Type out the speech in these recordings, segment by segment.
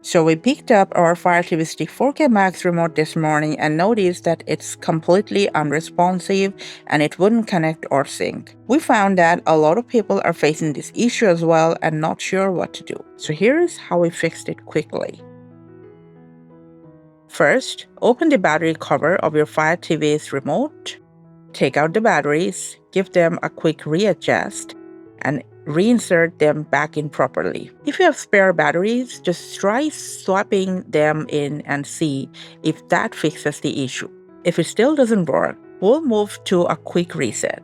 So we picked up our Fire TV Stick 4K Max remote this morning and noticed that it's completely unresponsive and it wouldn't connect or sync. We found that a lot of people are facing this issue as well and not sure what to do. So here's how we fixed it quickly. First, open the battery cover of your Fire TV's remote. Take out the batteries, give them a quick readjust, and reinsert them back in properly. If you have spare batteries, just try swapping them in and see if that fixes the issue. If it still doesn't work, we'll move to a quick reset.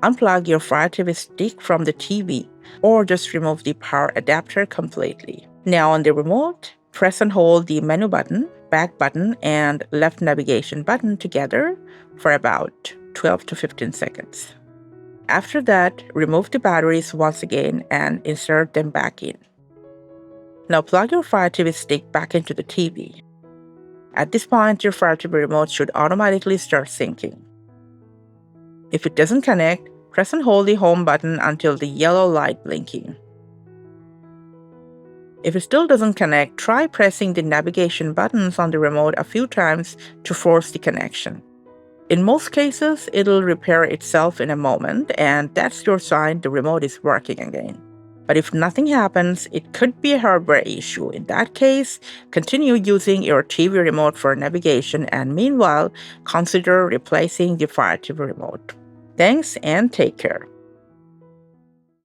Unplug your Fire TV stick from the TV or just remove the power adapter completely. Now on the remote, press and hold the menu button, back button, and left navigation button together for about 12 to 15 seconds. After that, remove the batteries once again and insert them back in. Now plug your Fire TV stick back into the TV. At this point, your Fire TV remote should automatically start syncing. If it doesn't connect, press and hold the home button until the yellow light blinking. If it still doesn't connect, try pressing the navigation buttons on the remote a few times to force the connection. In most cases, it'll repair itself in a moment, and that's your sign the remote is working again. But if nothing happens, it could be a hardware issue. In that case, continue using your TV remote for navigation, and meanwhile, consider replacing the Fire TV remote. Thanks and take care.